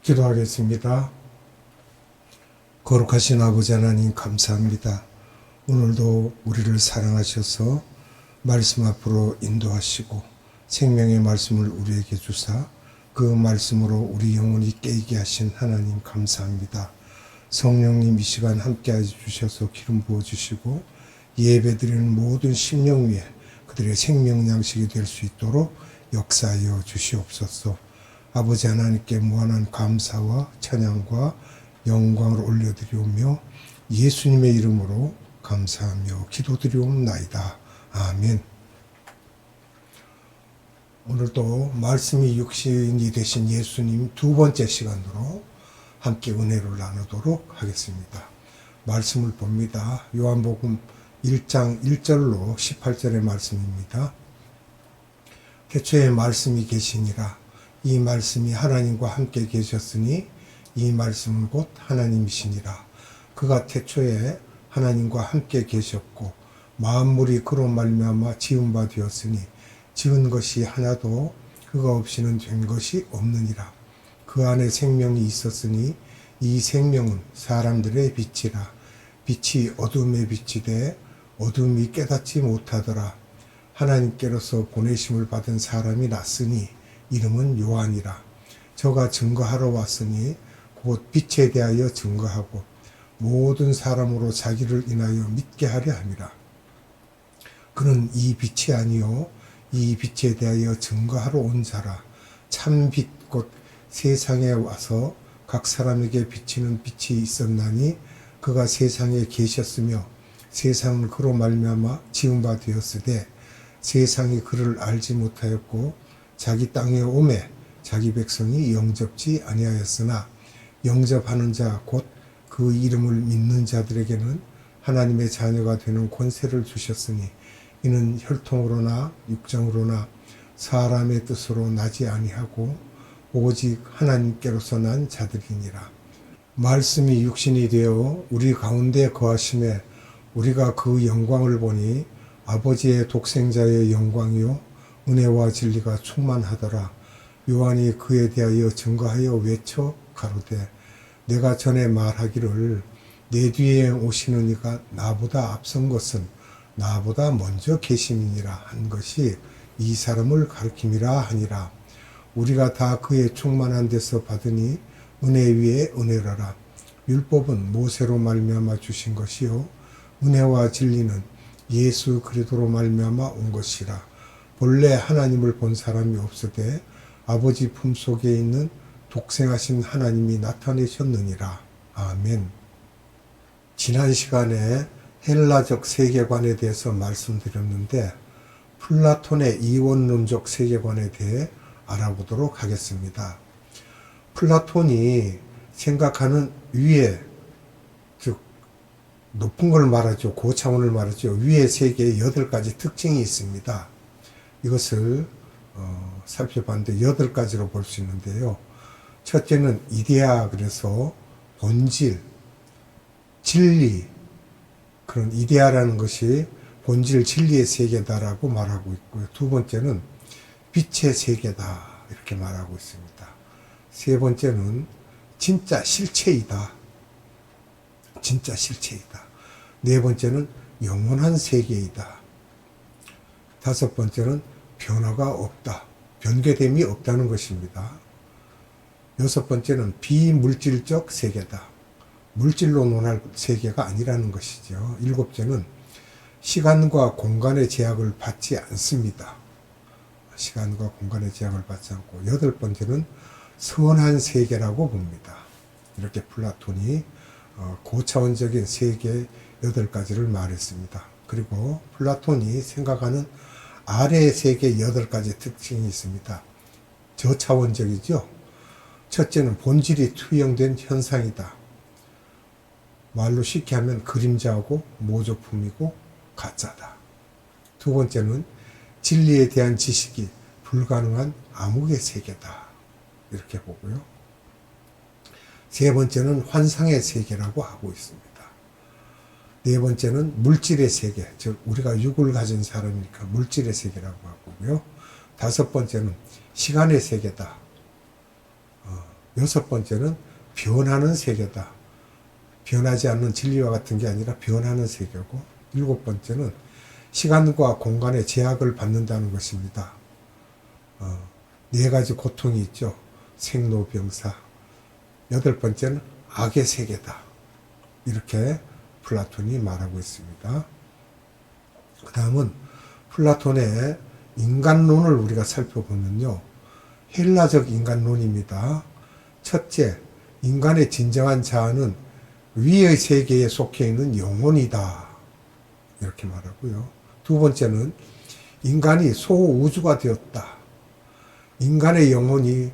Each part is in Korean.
기도하겠습니다. 거룩하신 아버지 하나님 감사합니다. 오늘도 우리를 사랑하셔서 말씀 앞으로 인도하시고 생명의 말씀을 우리에게 주사 그 말씀으로 우리 영혼이 깨이게 하신 하나님 감사합니다. 성령님 이 시간 함께해 주셔서 기름 부어주시고 예배드리는 모든 심령 위에 그들의 생명 양식이 될 수 있도록 역사하여 주시옵소서. 아버지 하나님께 무한한 감사와 찬양과 영광을 올려드리오며 예수님의 이름으로 감사하며 기도드리옵나이다. 아멘. 오늘도 말씀이 육신이 되신 예수님 두 번째 시간으로 함께 은혜를 나누도록 하겠습니다. 말씀을 봅니다. 요한복음 1장 1절로 18절의 말씀입니다. 태초에 말씀이 계시니라. 이 말씀이 하나님과 함께 계셨으니 이 말씀은 곧 하나님이시니라. 그가 태초에 하나님과 함께 계셨고 만물이 그로 말미암아 지은 바 되었으니 지은 것이 하나도 그가 없이는 된 것이 없느니라. 그 안에 생명이 있었으니 이 생명은 사람들의 빛이라. 빛이 어둠에 비치되 어둠이 깨닫지 못하더라. 하나님께로서 보내심을 받은 사람이 났으니 이름은 요한이라. 저가 증거하러 왔으니 곧 빛에 대하여 증거하고 모든 사람으로 자기를 인하여 믿게 하려 함이라. 그는 이 빛이 아니요 이 빛에 대하여 증거하러 온 자라. 참 빛 곧 세상에 와서 각 사람에게 비치는 빛이 있었나니 그가 세상에 계셨으며 세상은 그로 말미암아 지은 바 되었으되 세상이 그를 알지 못하였고 자기 땅에 오매 자기 백성이 영접지 아니하였으나 영접하는 자 곧 그 이름을 믿는 자들에게는 하나님의 자녀가 되는 권세를 주셨으니 이는 혈통으로나 육정으로나 사람의 뜻으로 나지 아니하고 오직 하나님께로서 난 자들이니라. 말씀이 육신이 되어 우리 가운데 거하심에 우리가 그 영광을 보니 아버지의 독생자의 영광이요 은혜와 진리가 충만하더라. 요한이 그에 대하여 증거하여 외쳐 가로되 내가 전에 말하기를 내 뒤에 오시는 이가 나보다 앞선 것은 나보다 먼저 계심이니라 한 것이 이 사람을 가리킴이라 하니라. 우리가 다 그의 충만한 데서 받으니 은혜 위에 은혜라라. 율법은 모세로 말미암아 주신 것이요 은혜와 진리는 예수 그리스도로 말미암아 온 것이라. 본래 하나님을 본 사람이 없으되 아버지 품속에 있는 독생하신 하나님이 나타내셨느니라. 아멘. 지난 시간에 헬라적 세계관에 대해서 말씀드렸는데 플라톤의 이원론적 세계관에 대해 알아보도록 하겠습니다. 플라톤이 생각하는 위에, 즉 높은 걸 말하죠. 고차원을 말하죠. 위의 세계에 8가지 특징이 있습니다. 이것을 살펴봤는데 8가지로 볼 수 있는데요. 첫째는 이데아, 그래서 본질, 진리, 그런 이데아라는 것이 본질, 진리의 세계다라고 말하고 있고요. 두 번째는 빛의 세계다 이렇게 말하고 있습니다. 세 번째는 진짜 실체이다. 진짜 실체이다. 네 번째는 영원한 세계이다. 다섯 번째는 변화가 없다. 변개됨이 없다는 것입니다. 여섯 번째는 비물질적 세계다. 물질로 논할 세계가 아니라는 것이죠. 일곱째는 시간과 공간의 제약을 받지 않습니다. 시간과 공간의 제약을 받지 않고, 여덟 번째는 선한 세계라고 봅니다. 이렇게 플라톤이 고차원적인 세계 8가지를 말했습니다. 그리고 플라톤이 생각하는 아래의 세계 8가지 특징이 있습니다. 저차원적이죠. 첫째는 본질이 투영된 현상이다. 말로 쉽게 하면 그림자고 모조품이고 가짜다. 두 번째는 진리에 대한 지식이 불가능한 암흑의 세계다. 이렇게 보고요. 세 번째는 환상의 세계라고 하고 있습니다. 네 번째는 물질의 세계, 즉 우리가 육을 가진 사람이니까 물질의 세계라고 하고요. 다섯 번째는 시간의 세계다. 여섯 번째는 변하는 세계다. 변하지 않는 진리와 같은 게 아니라 변하는 세계고, 일곱 번째는 시간과 공간의 제약을 받는다는 것입니다. 네 가지 고통이 있죠. 생로병사. 여덟 번째는 악의 세계다. 이렇게 플라톤이 말하고 있습니다. 그 다음은 플라톤의 인간론을 우리가 살펴보면요. 헬라적 인간론입니다. 첫째, 인간의 진정한 자아는 위의 세계에 속해 있는 영혼이다. 이렇게 말하고요. 두 번째는 인간이 소우주가 되었다. 인간의 영혼이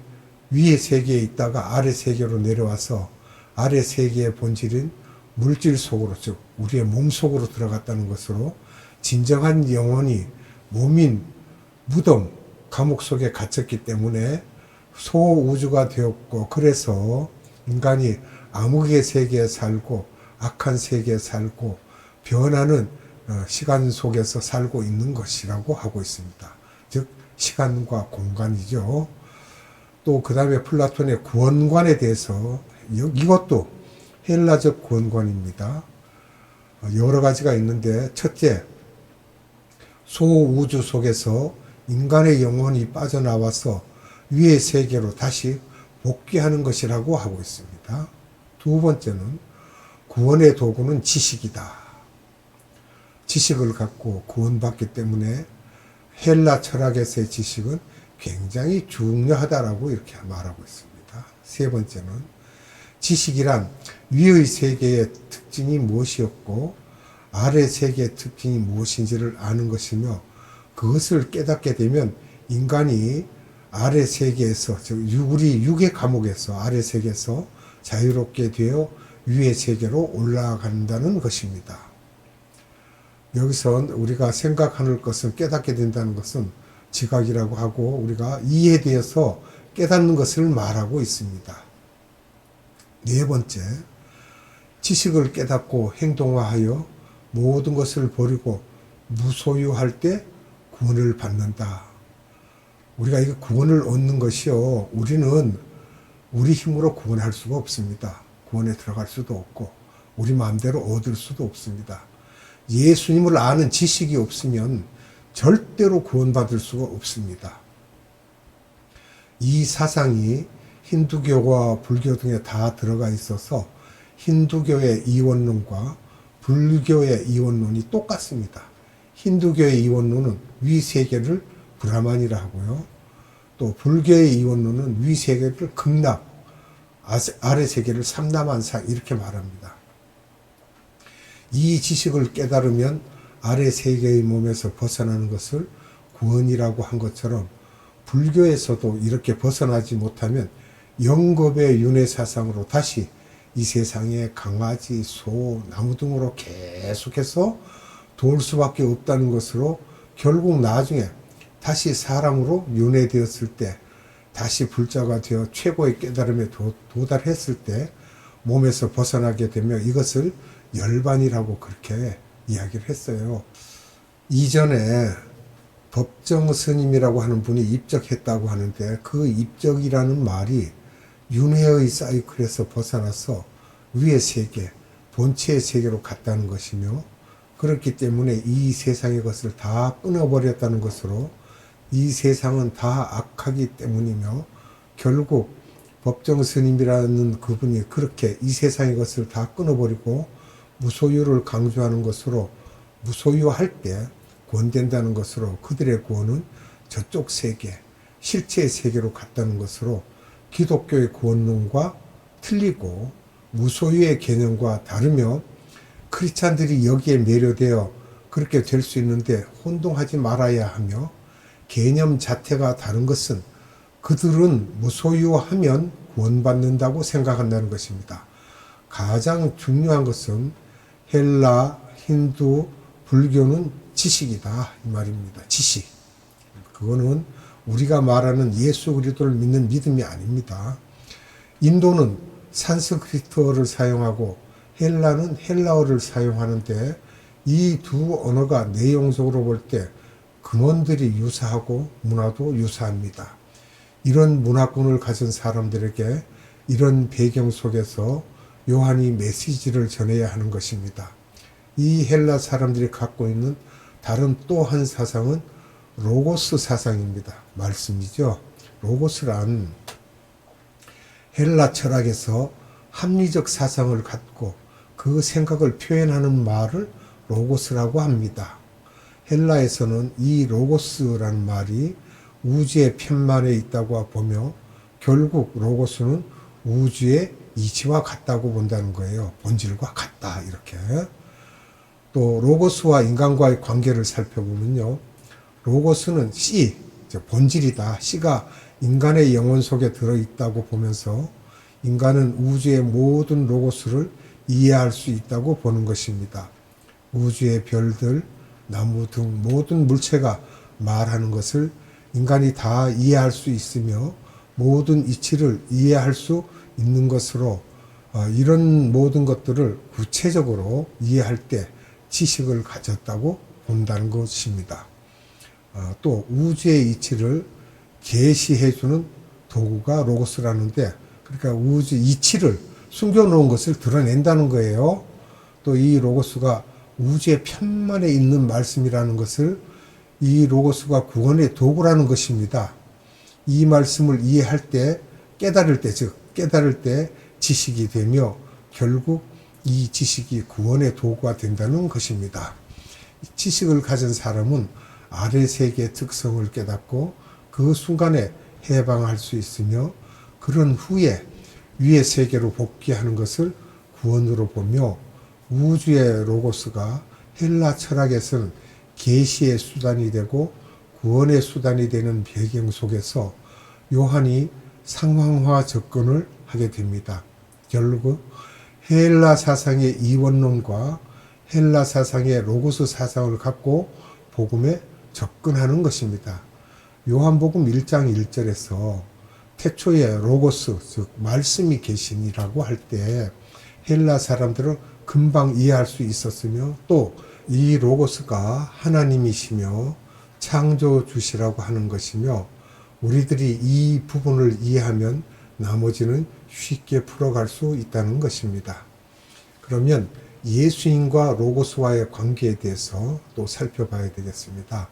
위의 세계에 있다가 아래 세계로 내려와서 아래 세계의 본질인 물질 속으로, 즉 우리의 몸 속으로 들어갔다는 것으로 진정한 영혼이 몸인 무덤, 감옥 속에 갇혔기 때문에 소우주가 되었고, 그래서 인간이 암흑의 세계에 살고 악한 세계에 살고 변하는 시간 속에서 살고 있는 것이라고 하고 있습니다. 즉 시간과 공간이죠. 또 그 다음에 플라톤의 구원관에 대해서, 이것도 헬라적 구원관입니다. 여러 가지가 있는데, 첫째, 소우주 속에서 인간의 영혼이 빠져나와서 위의 세계로 다시 복귀하는 것이라고 하고 있습니다. 두 번째는 구원의 도구는 지식이다. 지식을 갖고 구원받기 때문에 헬라 철학에서의 지식은 굉장히 중요하다라고 이렇게 말하고 있습니다. 세 번째는 지식이란 위의 세계의 특징이 무엇이었고 아래 세계의 특징이 무엇인지를 아는 것이며, 그것을 깨닫게 되면 인간이 아래 세계에서, 우리 육의 감옥에서, 아래 세계에서 자유롭게 되어 위의 세계로 올라간다는 것입니다. 여기서 우리가 생각하는 것은, 깨닫게 된다는 것은 지각이라고 하고, 우리가 이에 대해서 깨닫는 것을 말하고 있습니다. 네 번째, 지식을 깨닫고 행동화하여 모든 것을 버리고 무소유할 때 구원을 받는다. 우리가 이 구원을 얻는 것이요, 우리는 우리 힘으로 구원할 수가 없습니다. 구원에 들어갈 수도 없고 우리 마음대로 얻을 수도 없습니다. 예수님을 아는 지식이 없으면 절대로 구원받을 수가 없습니다. 이 사상이 힌두교와 불교 등에 다 들어가 있어서 힌두교의 이원론과 불교의 이원론이 똑같습니다. 힌두교의 이원론은 위세계를 브라만이라 하고요. 또 불교의 이원론은 위세계를 극락, 아래 세계를 삼라만상 이렇게 말합니다. 이 지식을 깨달으면 아래 세계의 몸에서 벗어나는 것을 구원이라고 한 것처럼, 불교에서도 이렇게 벗어나지 못하면 영겁의 윤회 사상으로 다시 이 세상에 강아지, 소, 나무 등으로 계속해서 도울 수밖에 없다는 것으로, 결국 나중에 다시 사람으로 윤회되었을 때, 다시 불자가 되어 최고의 깨달음에 도달했을 때 몸에서 벗어나게 되며 이것을 열반이라고 그렇게 이야기를 했어요. 이전에 법정 스님이라고 하는 분이 입적했다고 하는데, 그 입적이라는 말이 윤회의 사이클에서 벗어나서 위의 세계, 본체의 세계로 갔다는 것이며, 그렇기 때문에 이 세상의 것을 다 끊어버렸다는 것으로, 이 세상은 다 악하기 때문이며, 결국 법정 스님이라는 그분이 그렇게 이 세상의 것을 다 끊어버리고 무소유를 강조하는 것으로, 무소유할 때 구원된다는 것으로, 그들의 구원은 저쪽 세계, 실체의 세계로 갔다는 것으로 기독교의 구원론과 틀리고 무소유의 개념과 다르며, 크리스찬들이 여기에 매료되어 그렇게 될 수 있는데 혼동하지 말아야 하며, 개념 자체가 다른 것은 그들은 무소유하면 구원받는다고 생각한다는 것입니다. 가장 중요한 것은 헬라, 힌두, 불교는 지식이다 이 말입니다. 지식. 그거는 우리가 말하는 예수 그리스도를 믿는 믿음이 아닙니다. 인도는 산스크리트어를 사용하고 헬라는 헬라어를 사용하는데, 이 두 언어가 내용적으로 볼 때 근원들이 유사하고 문화도 유사합니다. 이런 문화권을 가진 사람들에게 이런 배경 속에서 요한이 메시지를 전해야 하는 것입니다. 이 헬라 사람들이 갖고 있는 다른 또 한 사상은 로고스 사상입니다. 말씀이죠. 로고스란 헬라 철학에서 합리적 사상을 갖고 그 생각을 표현하는 말을 로고스라고 합니다. 헬라에서는 이 로고스라는 말이 우주의 편만에 있다고 보며 결국 로고스는 우주의 이치와 같다고 본다는 거예요. 본질과 같다 이렇게. 또 로고스와 인간과의 관계를 살펴보면요. 로고스는 씨, 본질이다. 씨가 인간의 영혼 속에 들어있다고 보면서 인간은 우주의 모든 로고스를 이해할 수 있다고 보는 것입니다. 우주의 별들, 나무 등 모든 물체가 말하는 것을 인간이 다 이해할 수 있으며 모든 이치를 이해할 수 있는 것으로 이런 모든 것들을 구체적으로 이해할 때 지식을 가졌다고 본다는 것입니다. 또 우주의 이치를 계시해주는 도구가 로고스라는데 그러니까 우주 이치를 숨겨놓은 것을 드러낸다는 거예요. 또 이 로고스가 우주의 편만에 있는 말씀이라는 것을 이 로고스가 구원의 도구라는 것입니다. 이 말씀을 이해할 때 깨달을 때, 즉 깨달을 때 지식이 되며 결국 이 지식이 구원의 도구가 된다는 것입니다. 지식을 가진 사람은 아래 세계의 특성을 깨닫고 그 순간에 해방할 수 있으며 그런 후에 위의 세계로 복귀하는 것을 구원으로 보며 우주의 로고스가 헬라 철학에서는 계시의 수단이 되고 구원의 수단이 되는 배경 속에서 요한이 상황화 접근을 하게 됩니다. 결국 헬라 사상의 이원론과 헬라 사상의 로고스 사상을 갖고 복음에 접근하는 것입니다. 요한복음 1장 1절에서 태초에 로고스, 즉 말씀이 계시니라고 할 때 헬라 사람들은 금방 이해할 수 있었으며 또 이 로고스가 하나님이시며 창조주시라고 하는 것이며 우리들이 이 부분을 이해하면 나머지는 쉽게 풀어갈 수 있다는 것입니다. 그러면 예수님과 로고스와의 관계에 대해서 또 살펴봐야 되겠습니다.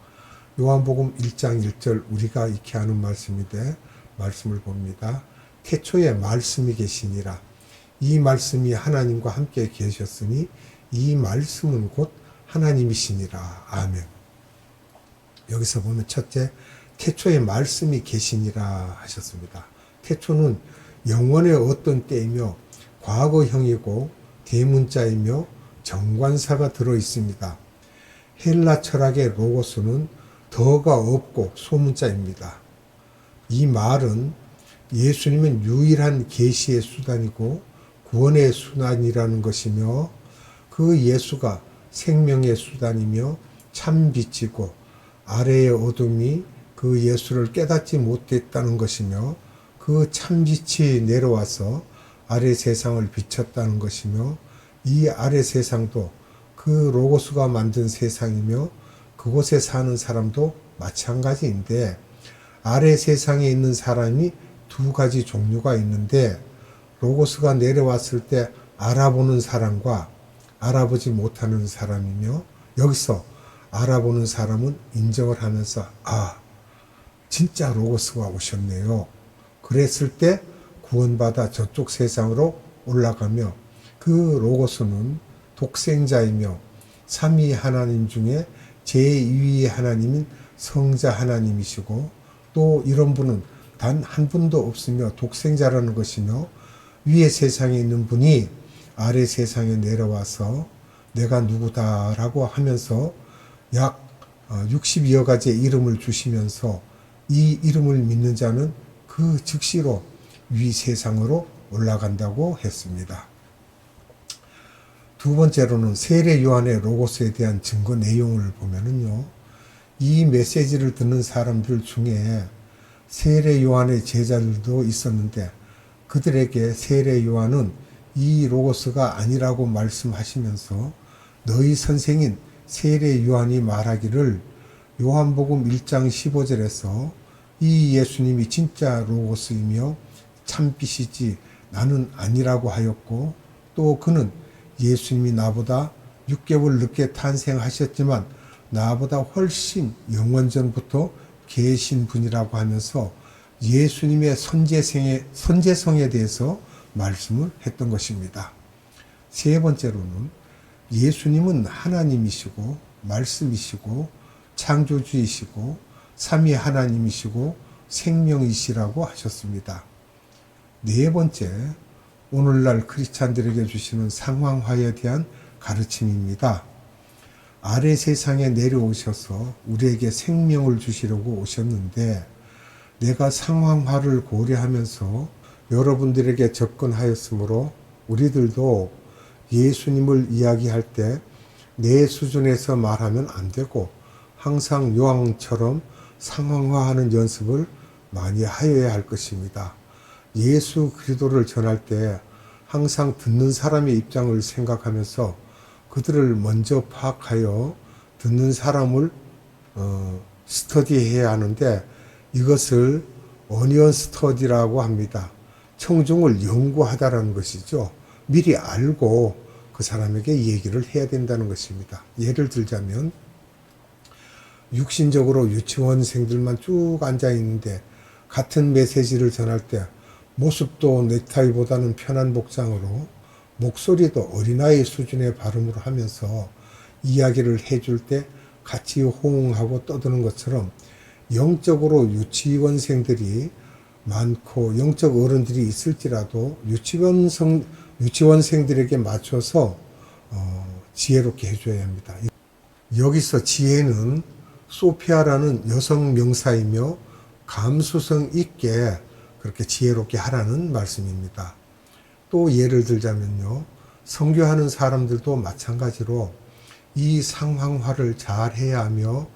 요한복음 1장 1절 우리가 익히 아는 말씀인데 말씀을 봅니다. 태초에 말씀이 계시니라. 이 말씀이 하나님과 함께 계셨으니 이 말씀은 곧 하나님이시니라. 아멘. 여기서 보면 첫째, 태초에 말씀이 계시니라 하셨습니다. 태초는 영원의 어떤 때이며 과거형이고 대문자이며 정관사가 들어있습니다. 헬라 철학의 로고스는 더가 없고 소문자입니다. 이 말은 예수님은 유일한 계시의 수단이고 구원의 수단이라는 것이며 그 예수가 생명의 수단이며 참빛이고 아래의 어둠이 그 예수를 깨닫지 못했다는 것이며 그 참빛이 내려와서 아래 세상을 비췄다는 것이며 이 아래 세상도 그 로고스가 만든 세상이며 그곳에 사는 사람도 마찬가지인데 아래 세상에 있는 사람이 두 가지 종류가 있는데 로고스가 내려왔을 때 알아보는 사람과 알아보지 못하는 사람이며 여기서 알아보는 사람은 인정을 하면서 진짜 로고스가 오셨네요. 그랬을 때 구원받아 저쪽 세상으로 올라가며 그 로고스는 독생자이며 삼위 하나님 중에 제2위 하나님인 성자 하나님이시고 또 이런 분은 단 한 분도 없으며 독생자라는 것이며 위의 세상에 있는 분이 아래 세상에 내려와서 내가 누구다라고 하면서 약 60여 가지의 이름을 주시면서 이 이름을 믿는 자는 그 즉시로 위 세상으로 올라간다고 했습니다. 두 번째로는 세례 요한의 로고스에 대한 증거 내용을 보면은요, 이 메시지를 듣는 사람들 중에 세례 요한의 제자들도 있었는데 그들에게 세례 요한은 이 로고스가 아니라고 말씀하시면서 너희 선생인 세례 요한이 말하기를 요한복음 1장 15절에서 이 예수님이 진짜 로고스이며 참빛이지 나는 아니라고 하였고, 또 그는 예수님이 나보다 6개월 늦게 탄생하셨지만 나보다 훨씬 영원전부터 계신 분이라고 하면서 예수님의 선제성에 대해서 말씀을 했던 것입니다. 세 번째로는 예수님은 하나님이시고 말씀이시고 창조주이시고 삼위 하나님이시고 생명이시라고 하셨습니다. 네 번째, 오늘날 크리스찬들에게 주시는 상황화에 대한 가르침입니다. 아래 세상에 내려오셔서 우리에게 생명을 주시려고 오셨는데 내가 상황화를 고려하면서 여러분들에게 접근하였으므로 우리들도 예수님을 이야기할 때 내 수준에서 말하면 안 되고 항상 요한처럼 상황화하는 연습을 많이 하여야 할 것입니다. 예수 그리스도를 전할 때 항상 듣는 사람의 입장을 생각하면서 그들을 먼저 파악하여 듣는 사람을 스터디해야 하는데 이것을 어니언 스터디라고 합니다. 청중을 연구하다라는 것이죠. 미리 알고 그 사람에게 얘기를 해야 된다는 것입니다. 예를 들자면 육신적으로 유치원생들만 쭉 앉아 있는데 같은 메시지를 전할 때 모습도 넥타이보다는 편한 복장으로 목소리도 어린아이 수준의 발음으로 하면서 이야기를 해줄 때 같이 호응하고 떠드는 것처럼 영적으로 유치원생들이 많고 영적 어른들이 있을지라도 유치원생들에게 맞춰서 지혜롭게 해줘야 합니다. 여기서 지혜는 소피아라는 여성 명사이며 감수성 있게 그렇게 지혜롭게 하라는 말씀입니다. 또 예를 들자면요, 선교하는 사람들도 마찬가지로 이 상황화를 잘 해야 하며,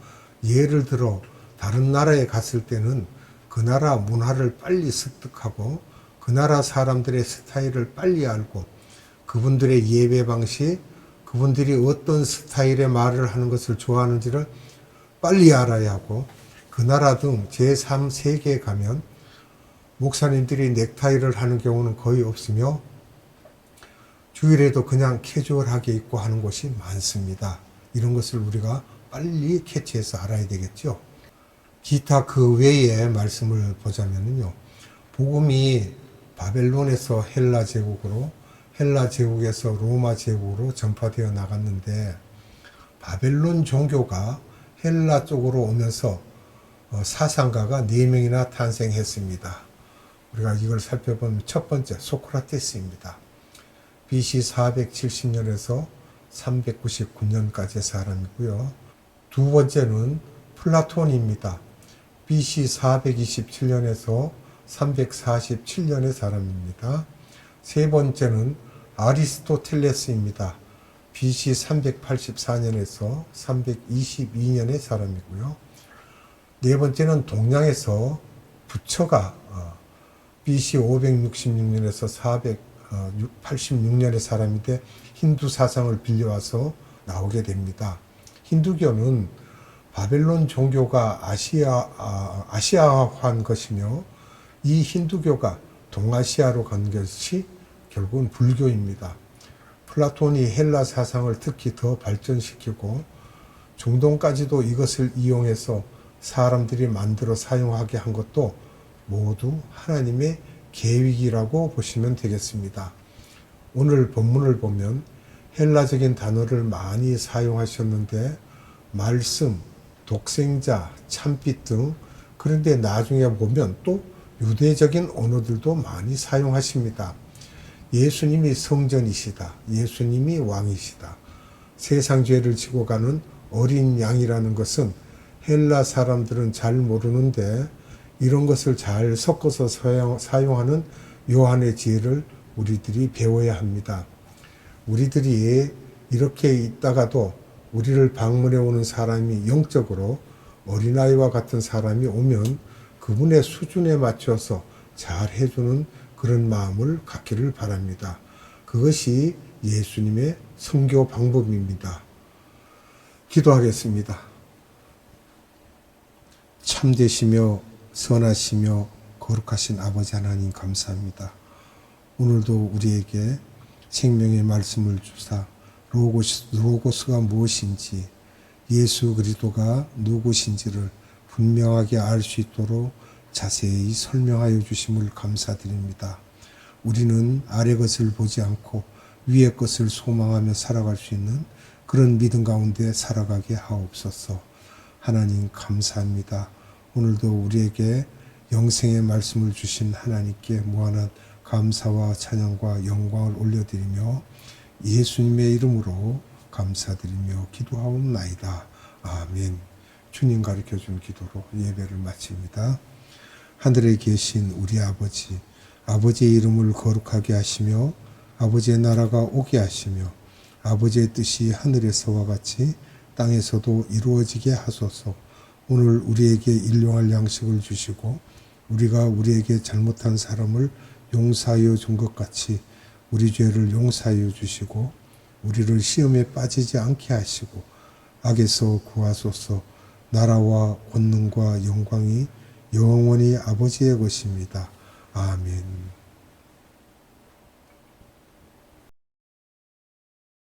예를 들어 다른 나라에 갔을 때는 그 나라 문화를 빨리 습득하고 그 나라 사람들의 스타일을 빨리 알고 그분들의 예배 방식, 그분들이 어떤 스타일의 말을 하는 것을 좋아하는지를 빨리 알아야 하고, 그 나라 등 제3세계에 가면 목사님들이 넥타이를 하는 경우는 거의 없으며 주일에도 그냥 캐주얼하게 입고 하는 곳이 많습니다. 이런 것을 우리가 빨리 캐치해서 알아야 되겠죠. 기타 그 외의 말씀을 보자면요, 복음이 바벨론에서 헬라 제국으로, 헬라 제국에서 로마 제국으로 전파되어 나갔는데 바벨론 종교가 헬라 쪽으로 오면서 사상가가 4명이나 탄생했습니다. 우리가 이걸 살펴보면 첫 번째 소크라테스입니다. BC 470년에서 399년까지의 사람이고요. 두 번째는 플라톤입니다. BC 427년에서 347년의 사람입니다. 세 번째는 아리스토텔레스입니다. BC 384년에서 322년의 사람이고요. 네 번째는 동양에서 부처가 BC 566년에서 486년의 사람인데 힌두 사상을 빌려와서 나오게 됩니다. 힌두교는 바벨론 종교가 아시아화한 것이며 이 힌두교가 동아시아로 간 것이 결국은 불교입니다. 플라톤이 헬라 사상을 특히 더 발전시키고 중동까지도 이것을 이용해서 사람들이 만들어 사용하게 한 것도 모두 하나님의 계획이라고 보시면 되겠습니다. 오늘 본문을 보면 헬라적인 단어를 많이 사용하셨는데 말씀, 독생자, 참빛 등, 그런데 나중에 보면 또 유대적인 언어들도 많이 사용하십니다. 예수님이 성전이시다. 예수님이 왕이시다. 세상 죄를 지고 가는 어린 양이라는 것은 헬라 사람들은 잘 모르는데 이런 것을 잘 섞어서 사용하는 요한의 지혜를 우리들이 배워야 합니다. 우리들이 이렇게 있다가도 우리를 방문해 오는 사람이 영적으로 어린아이와 같은 사람이 오면 그분의 수준에 맞춰서 잘 해주는 그런 마음을 갖기를 바랍니다. 그것이 예수님의 선교 방법입니다. 기도하겠습니다. 참되시며 선하시며 거룩하신 아버지 하나님 감사합니다. 오늘도 우리에게 생명의 말씀을 주사 로고스가 무엇인지 예수 그리스도가 누구신지를 분명하게 알 수 있도록 자세히 설명하여 주심을 감사드립니다. 우리는 아래 것을 보지 않고 위의 것을 소망하며 살아갈 수 있는 그런 믿음 가운데 살아가게 하옵소서. 하나님 감사합니다. 오늘도 우리에게 영생의 말씀을 주신 하나님께 무한한 감사와 찬양과 영광을 올려드리며 예수님의 이름으로 감사드리며 기도하옵나이다. 아멘. 주님 가르쳐준 기도로 예배를 마칩니다. 하늘에 계신 우리 아버지, 아버지의 이름을 거룩하게 하시며 아버지의 나라가 오게 하시며 아버지의 뜻이 하늘에서와 같이 땅에서도 이루어지게 하소서. 오늘 우리에게 일용할 양식을 주시고 우리가 우리에게 잘못한 사람을 용서하여 준 것 같이 우리 죄를 용서하여 주시고 우리를 시험에 빠지지 않게 하시고 악에서 구하소서. 나라와 권능과 영광이 영원히 아버지의 것입니다. 아멘.